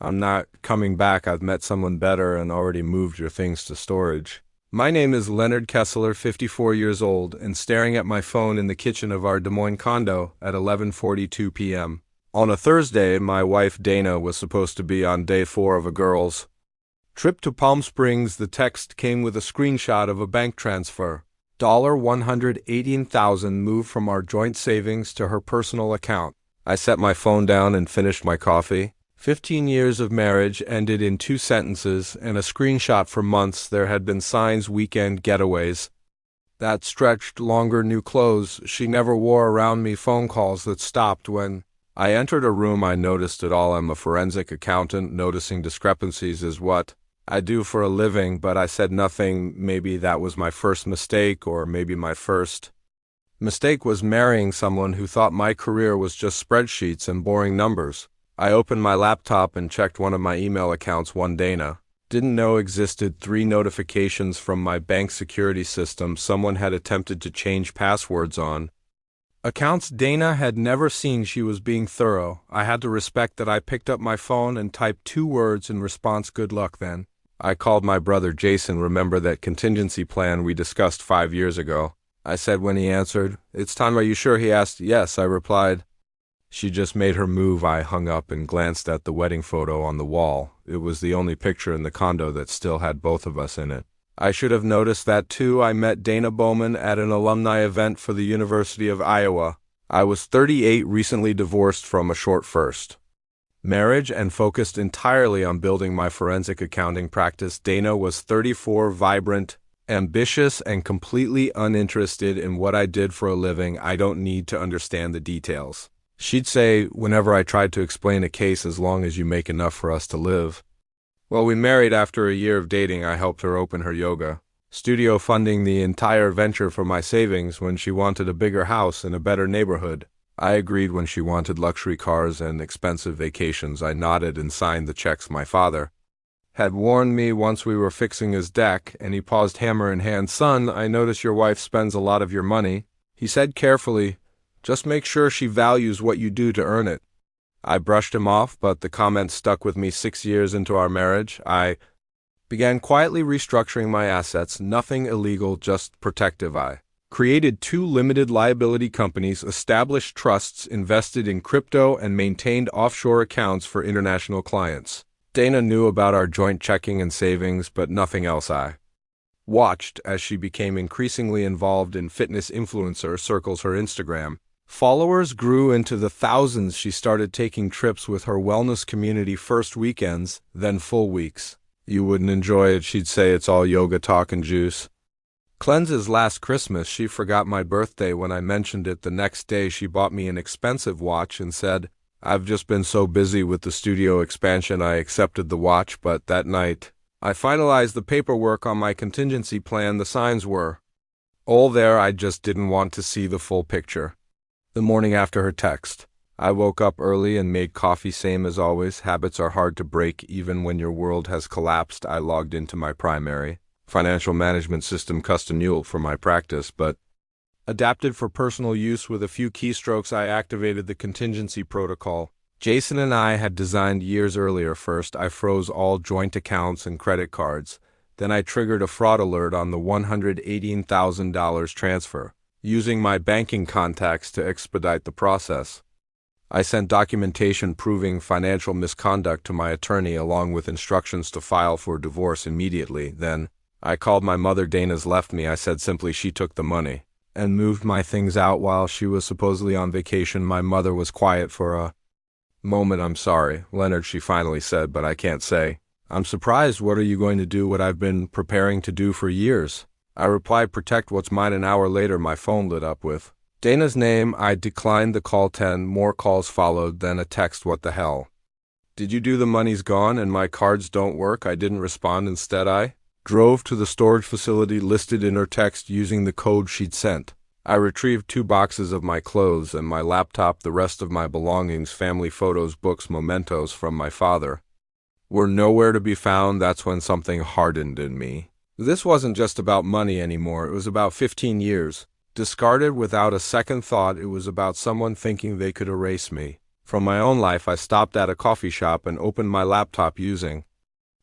I'm not coming back. I've met someone better and already moved your things to storage. My name is Leonard Kessler, 54 years old, and staring at my phone in the kitchen of our Des Moines condo at 11:42 p.m. On a Thursday, my wife Dana was supposed to be on day 4 of a girl's trip to Palm Springs. The text came with a screenshot of a bank transfer. $118,000 moved from our joint savings to her personal account. I set my phone down and finished my coffee. 15 years of marriage ended in 2 sentences and a screenshot for months. There had been signs, weekend getaways that stretched longer, new clothes she never wore around me, phone calls that stopped when I entered a room. I noticed it all. I'm a forensic accountant. Noticing discrepancies is what I do for a living, but I said nothing. Maybe that was my first mistake, or maybe my first mistake was marrying someone who thought my career was just spreadsheets and boring numbers. I opened my laptop and checked one of my email accounts. One Dana didn't know existed. 3 notifications from my bank security system. Someone had attempted to change passwords on accounts Dana had never seen. She was being thorough. I had to respect that. I picked up my phone and typed 2 words in response: good luck. Then I called my brother Jason. Remember that contingency plan we discussed 5 years ago? I said when he answered, "It's time. Are you sure?" He asked. "Yes," I replied. She just made her move. I hung up and glanced at the wedding photo on the wall. It was the only picture in the condo that still had both of us in it. I should have noticed that too. I met Dana Bowman at an alumni event for the University of Iowa. I was 38, recently divorced from a short first marriage, and focused entirely on building my forensic accounting practice. Dana was 34, vibrant, ambitious, and completely uninterested in what I did for a living. I don't need to understand the details, she'd say whenever I tried to explain a case, as long as you make enough for us to live. Well, we married after a year of dating. I helped her open her yoga studio, funding the entire venture for my savings. When she wanted a bigger house in a better neighborhood, I agreed. When she wanted luxury cars and expensive vacations, I nodded and signed the checks. My father had warned me once we were fixing his deck, and he paused, hammer in hand. "Son, I notice your wife spends a lot of your money," he said carefully. "Just make sure she values what you do to earn it." I brushed him off, but the comment stuck with me. 6 years into our marriage, I began quietly restructuring my assets. Nothing illegal, just protective. I created 2 limited liability companies, established trusts, invested in crypto, and maintained offshore accounts for international clients. Dana knew about our joint checking and savings, but nothing else. I watched as she became increasingly involved in fitness influencer circles. Her Instagram followers grew into the thousands. She started taking trips with her wellness community, first weekends, then full weeks. "You wouldn't enjoy it," she'd say. "It's all yoga talk and juice cleanses." Last Christmas, she forgot my birthday. When I mentioned it the next day, she bought me an expensive watch and said, "I've just been so busy with the studio expansion." I accepted the watch, but that night I finalized the paperwork on my contingency plan. The signs were all there. I just didn't want to see the full picture. The morning after her text, I woke up early and made coffee, same as always. Habits are hard to break, even when your world has collapsed. I logged into my primary financial management system, custom Newell for my practice, but adapted for personal use. With a few keystrokes, I activated the contingency protocol Jason and I had designed years earlier. First, I froze all joint accounts and credit cards. Then I triggered a fraud alert on the $118,000 transfer, using my banking contacts to expedite the process. I sent documentation proving financial misconduct to my attorney, along with instructions to file for divorce immediately. Then I called my mother. Dana's left me. I said simply she took the money and moved my things out while she was supposedly on vacation. My mother was quiet for a moment. "I'm sorry, Leonard," she finally said, "but I can't say I'm surprised. What are you going to do?" "What I've been preparing to do for years," I replied. "Protect what's mine." An hour later, my phone lit up with Dana's name. I declined the call. 10 more calls followed, then a text. "What the hell? Did you do? The money's gone and my cards don't work." I didn't respond. Instead, I drove to the storage facility listed in her text using the code she'd sent. I retrieved 2 boxes of my clothes and my laptop. The rest of my belongings, family photos, books, mementos from my father, were nowhere to be found. That's when something hardened in me. This wasn't just about money anymore. It was about 15 years discarded without a second thought. It was about someone thinking they could erase me From my own life, I stopped at a coffee shop and opened my laptop using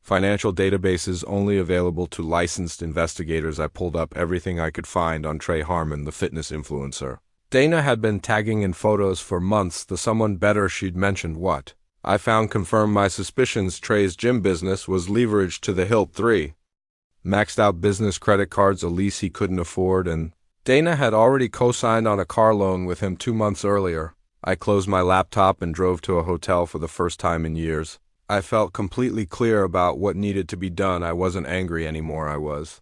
financial databases only available to licensed investigators. I pulled up everything I could find on Trey Harmon, the fitness influencer. Dana had been tagging in photos for months. The someone better she'd mentioned what I found confirmed my suspicions. Trey's gym business was leveraged to the hilt. 3 maxed out business credit cards, a lease he couldn't afford, and Dana had already co-signed on a car loan with him 2 months earlier. I closed my laptop and drove to a hotel for the first time in years. I felt completely clear about what needed to be done. I wasn't angry anymore. I was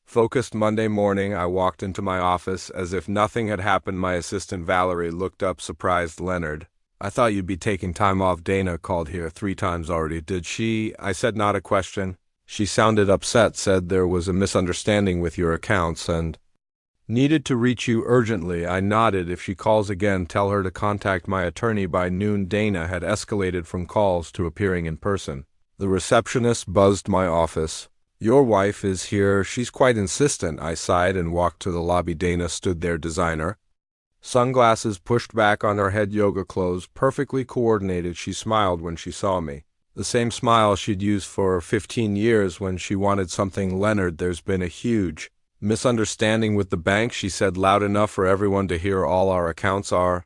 focused. Monday morning, I walked into my office as if nothing had happened. My assistant Valerie looked up surprised. Leonard, I thought you'd be taking time off. Dana called here 3 times already. Did she? I said, not a question. She sounded upset, said there was a misunderstanding with your accounts and needed to reach you urgently. I nodded. If she calls again, tell her to contact my attorney by noon. Dana had escalated from calls to appearing in person. The receptionist buzzed my office. Your wife is here. She's quite insistent. I sighed and walked to the lobby. Dana stood there, designer sunglasses pushed back on her head, yoga clothes perfectly coordinated. She smiled when she saw me. The same smile she'd used for 15 years when she wanted something. Leonard, there's been a huge misunderstanding with the bank, she said loud enough for everyone to hear. All our accounts are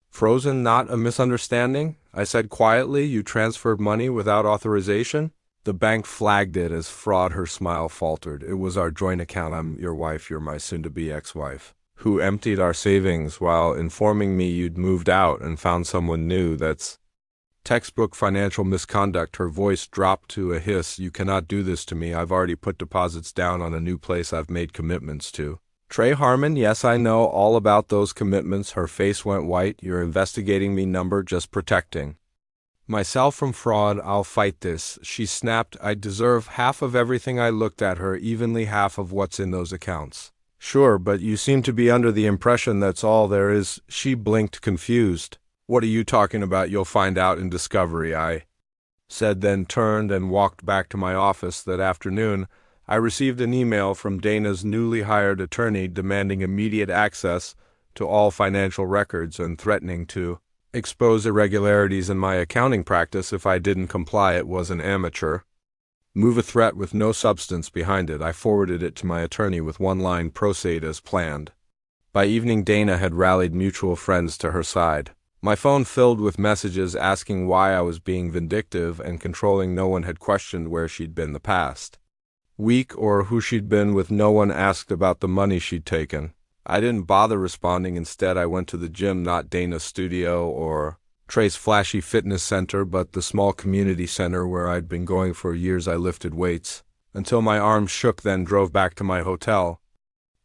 frozen. Not a misunderstanding, I said quietly. You transferred money without authorization? The bank flagged it as fraud. Her smile faltered. It was our joint account. I'm your wife. You're my soon-to-be ex-wife, who emptied our savings while informing me you'd moved out and found someone new. That's textbook financial misconduct. Her voice dropped to a hiss. You cannot do this to me. I've already put deposits down on a new place I've made commitments to. Trey Harmon, yes, I know all about those commitments. Her face went white. You're investigating me, number, just protecting myself from fraud. I'll fight this. She snapped. I deserve half of everything. I looked at her, evenly half of what's in those accounts. Sure, but you seem to be under the impression that's all there is. She blinked, confused. What are you talking about? You'll find out in discovery, I said, then turned and walked back to my office. That afternoon, I received an email from Dana's newly hired attorney demanding immediate access to all financial records and threatening to expose irregularities in my accounting practice if I didn't comply. It was an amateur move, a threat with no substance behind it. I forwarded it to my attorney with one line: proceed as planned. By evening, Dana had rallied mutual friends to her side. My phone filled with messages asking why I was being vindictive and controlling. No one had questioned where she'd been the past week or who she'd been with. No one asked about the money she'd taken. I didn't bother responding. Instead, I went to the gym, not Dana's studio or Trey's flashy fitness center, but the small community center where I'd been going for years. I lifted weights until my arms shook, then drove back to my hotel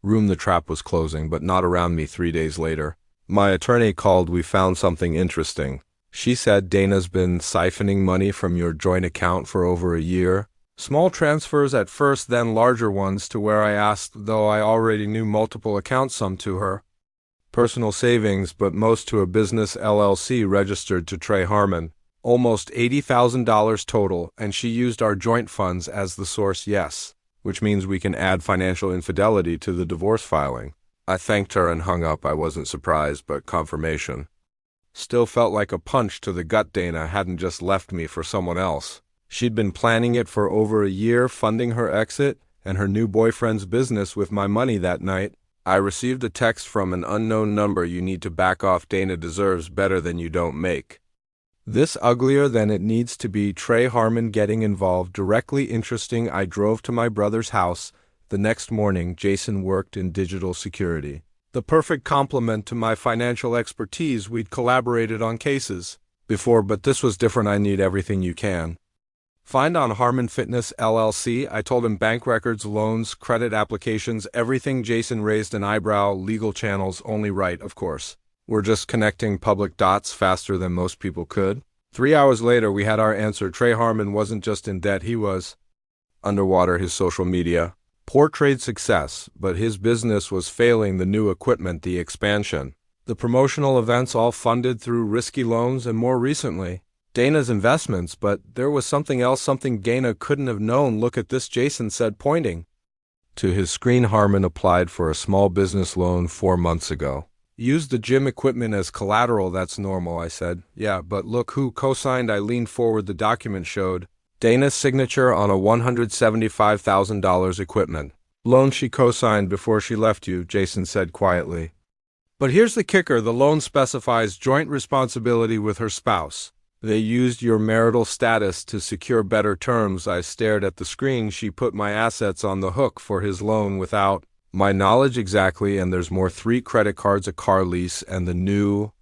room. The trap was closing, but not around me. 3 days later, my attorney called. We found something interesting. She said Dana's been siphoning money from your joint account for over a year. Small transfers at first, then larger ones, to where I asked, though I already knew multiple accounts, some to her personal savings, but most to a business LLC registered to Trey Harmon. Almost $80,000 total, and she used our joint funds as the source. Yes, which means we can add financial infidelity to the divorce filing. I thanked her and hung up. I wasn't surprised, but confirmation still felt like a punch to the gut. Dana hadn't just left me for someone else. She'd been planning it for over a year, funding her exit and her new boyfriend's business with my money. That night, I received a text from an unknown number. You need to back off. Dana deserves better than you. Don't make this uglier than it needs to be. Trey Harmon getting involved directly. Interesting. I drove to my brother's house. The next morning, Jason worked in digital security. The perfect complement to my financial expertise. We'd collaborated on cases before, but this was different. I need everything you can find on Harmon Fitness LLC. I told him bank records, loans, credit applications, everything. Jason raised an eyebrow. Legal channels only, right, of course. We're just connecting public dots faster than most people could. 3 hours later, we had our answer. Trey Harmon wasn't just in debt, he was underwater. His social media poor trade success, but his business was failing. The new equipment, the expansion, the promotional events, all funded through risky loans, and more recently, Dana's investments. But there was something else, something Dana couldn't have known. Look at this, Jason said, pointing to his screen. Harmon applied for a small business loan 4 months ago. Use the gym equipment as collateral, that's normal, I said. Yeah, but look who co-signed. I leaned forward. The document showed Dana's signature on a $175,000 equipment loan she co-signed before she left you, Jason said quietly. But here's the kicker, the loan specifies joint responsibility with her spouse. They used your marital status to secure better terms. I stared at the screen. She put my assets on the hook for his loan without my knowledge. Exactly, and there's more: 3 credit cards, a car lease, and the new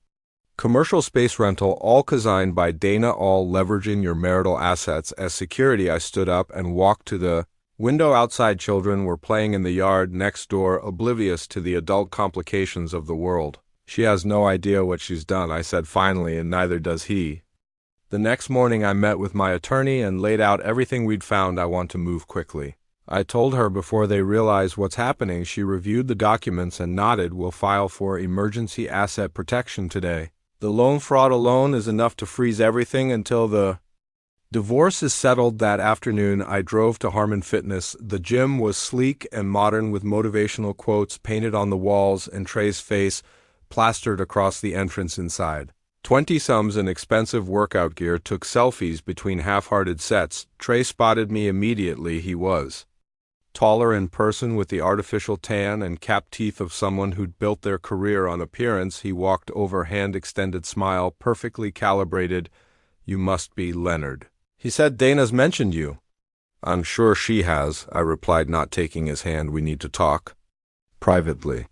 commercial space rental, all co-signed by Dana, all leveraging your marital assets as security. I stood up and walked to the window outside. Children were playing in the yard next door, oblivious to the adult complications of the world. She has no idea what she's done, I said finally, and neither does he. The next morning I met with my attorney and laid out everything we'd found. I want to move quickly, I told her, before they realize what's happening. She reviewed the documents and nodded. We'll file for emergency asset protection today. The loan fraud alone is enough to freeze everything until the divorce is settled. That afternoon, I drove to Harmon Fitness. The gym was sleek and modern, with motivational quotes painted on the walls and Trey's face plastered across the entrance inside. 20-sums in expensive workout gear took selfies between half-hearted sets. Trey spotted me immediately. He was taller in person, with the artificial tan and capped teeth of someone who'd built their career on appearance. He walked over, hand-extended, smile perfectly calibrated. You must be Leonard. He said Dana's mentioned you. I'm sure she has, I replied, not taking his hand. We need to talk privately.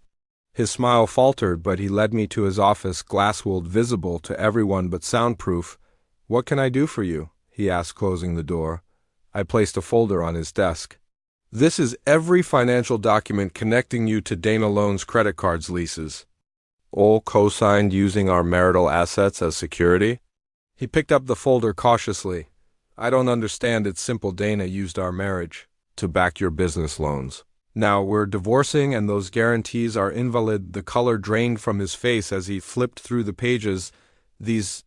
His smile faltered, but he led me to his office, glass-walled, visible to everyone but soundproof. What can I do for you? He asked, closing the door. I placed a folder on his desk. This is every financial document connecting you to Dana loans, credit cards, leases. All co-signed using our marital assets as security. He picked up the folder cautiously. I don't understand. It's simple. Dana used our marriage to back your business loans. Now we're divorcing and those guarantees are invalid. The color drained from his face as he flipped through the pages. These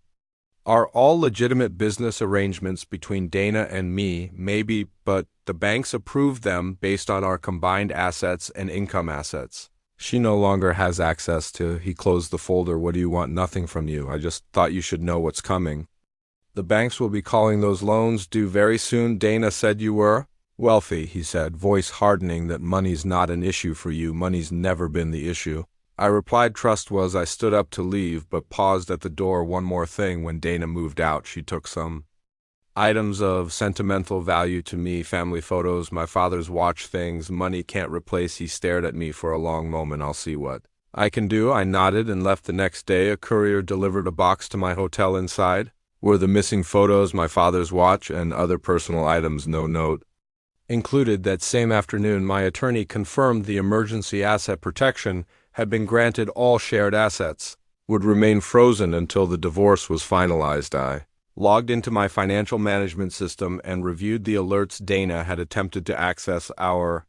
are all legitimate business arrangements between Dana and me, maybe, but the banks approved them based on our combined assets and income assets. She no longer has access to. He closed the folder. What do you want? Nothing from you. I just thought you should know what's coming. The banks will be calling those loans due very soon. Dana said you were wealthy, he said, voice hardening. That money's not an issue for you. Money's never been the issue. I replied trust was. I stood up to leave, but paused at the door. One more thing. When Dana moved out, she took some items of sentimental value to me, family photos, my father's watch, things money can't replace. He stared at me for a long moment. I'll see what I can do. I nodded and left. The next day, a courier delivered a box to my hotel. Inside were the missing photos, my father's watch, and other personal items. No note included. That same afternoon, my attorney confirmed the emergency asset protection had been granted. All shared assets would remain frozen until the divorce was finalized. I logged into my financial management system and reviewed the alerts. Dana had attempted to access our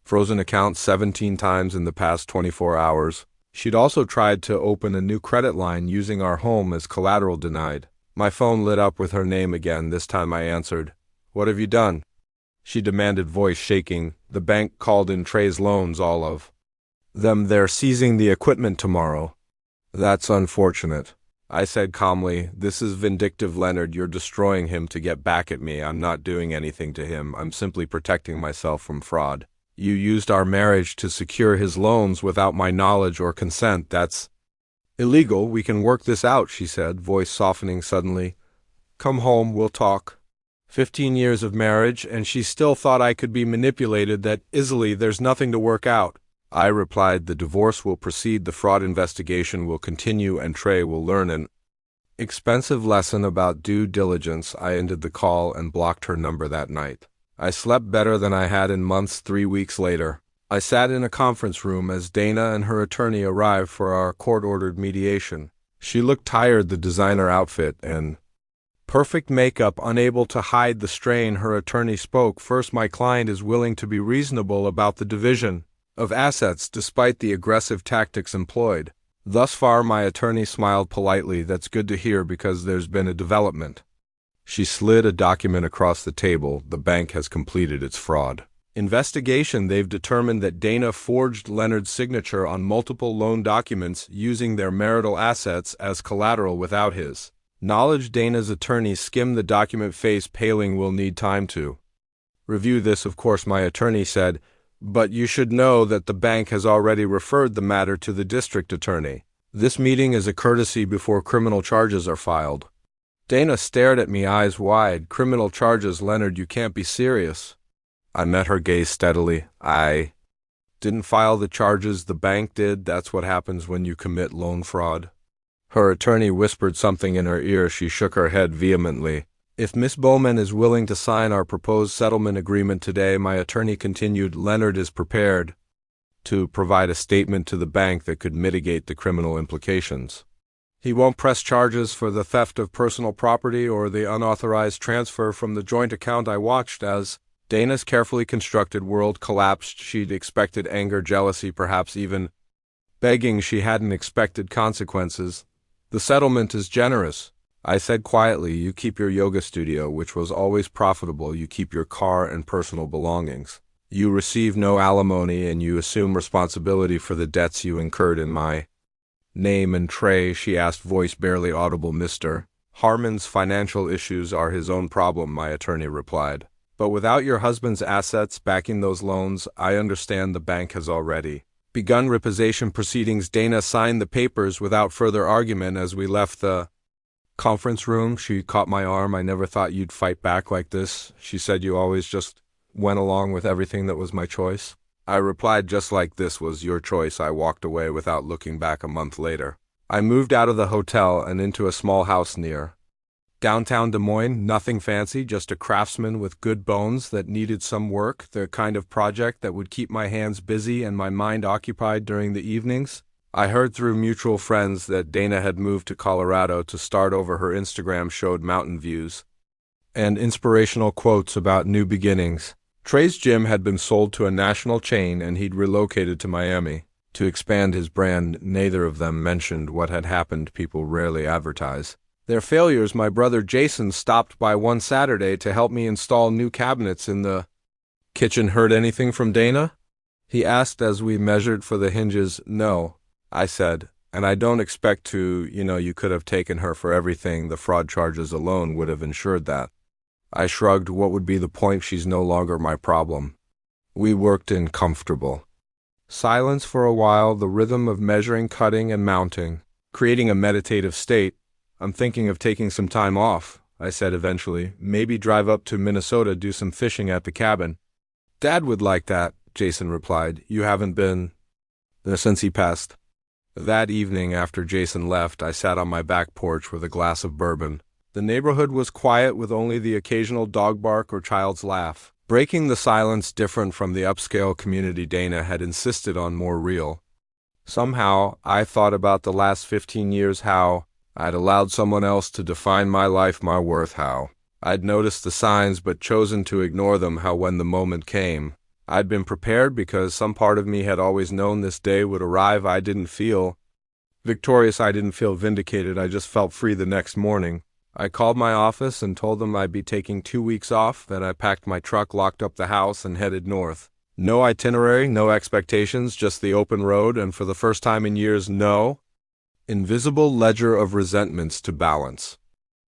frozen account 17 times in the past 24 hours. She'd also tried to open a new credit line using our home as collateral. Denied. My phone lit up with her name again. This time I answered. What have you done? She demanded, voice shaking. The bank called in Trey's loans, all of them. They're seizing the equipment tomorrow. That's unfortunate, I said calmly. This is vindictive, Leonard. You're destroying him to get back at me. I'm not doing anything to him. I'm simply protecting myself from fraud. You used our marriage to secure his loans without my knowledge or consent. That's illegal. We can work this out, she said, voice softening suddenly. Come home, we'll talk. 15 years of marriage, and she still thought I could be manipulated that easily. There's nothing to work out. I replied, the divorce will proceed, the fraud investigation will continue, and Trey will learn an expensive lesson about due diligence. I ended the call and blocked her number that night. I slept better than I had in months. 3 weeks later, I sat in a conference room as Dana and her attorney arrived for our court-ordered mediation. She looked tired, the designer outfit and perfect makeup unable to hide the strain. Her attorney spoke. First, my client is willing to be reasonable about the division of assets despite the aggressive tactics employed. Thus far, my attorney smiled politely. That's good to hear because there's been a development. She slid a document across the table. The bank has completed its fraud Investigation, they've determined that Dana forged Leonard's signature on multiple loan documents using their marital assets as collateral without his knowledge. Dana's attorney skimmed the document, face paling. Will need time to review this, of course, my attorney said, but you should know that the bank has already referred the matter to the district attorney. This meeting is a courtesy before criminal charges are filed. Dana stared at me, eyes wide. Criminal charges, Leonard, you can't be serious. I met her gaze steadily. I didn't file the charges, the bank did. That's what happens when you commit loan fraud. Her attorney whispered something in her ear. She shook her head vehemently. If Miss Bowman is willing to sign our proposed settlement agreement today, my attorney continued, Leonard is prepared to provide a statement to the bank that could mitigate the criminal implications. He won't press charges for the theft of personal property or the unauthorized transfer from the joint account. I watched as Dana's carefully constructed world collapsed. She'd expected anger, jealousy, perhaps even begging. She hadn't expected consequences. The settlement is generous, I said quietly. You keep your yoga studio, which was always profitable. You keep your car and personal belongings. You receive no alimony, and you assume responsibility for the debts you incurred in my name. And Trey, she asked, voice barely audible. Mr. Harmon's financial issues are his own problem, my attorney replied. But without your husband's assets backing those loans, I understand the bank has already begun repossession proceedings. Dana signed the papers without further argument. As we left the conference room, she caught my arm. I never thought you'd fight back like this, she said. You always just went along with everything that was my choice. I replied, just like this was your choice. I walked away without looking back. A month later, I moved out of the hotel and into a small house near downtown Des Moines. Nothing fancy, just a craftsman with good bones that needed some work, the kind of project that would keep my hands busy and my mind occupied during the evenings. I heard through mutual friends that Dana had moved to Colorado to start over. Her Instagram showed mountain views and inspirational quotes about new beginnings. Trey's gym had been sold to a national chain and he'd relocated to Miami to expand his brand. Neither of them mentioned what had happened. People rarely advertise their failures. My brother Jason stopped by one Saturday to help me install new cabinets in the kitchen. Heard anything from Dana? He asked as we measured for the hinges. No, I said, and I don't expect to. You could have taken her for everything. The fraud charges alone would have ensured that. I shrugged. What would be the point? She's no longer my problem. We worked in comfortable silence for a while, the rhythm of measuring, cutting, and mounting, creating a meditative state. I'm thinking of taking some time off, I said eventually. Maybe drive up to Minnesota, do some fishing at the cabin. Dad would like that, Jason replied. You haven't been there since he passed. That evening, after Jason left, I sat on my back porch with a glass of bourbon. The neighborhood was quiet, with only the occasional dog bark or child's laugh breaking the silence, different from the upscale community Dana had insisted on, more real. Somehow, I thought about the last 15 years, how I'd allowed someone else to define my life, my worth, how I'd noticed the signs but chosen to ignore them, how when the moment came, I'd been prepared because some part of me had always known this day would arrive. I didn't feel victorious, I didn't feel vindicated, I just felt free. The next morning, I called my office and told them I'd be taking 2 weeks off, that I packed my truck, locked up the house, and headed north. No itinerary, no expectations, just the open road, and for the first time in years, no invisible ledger of resentments to balance.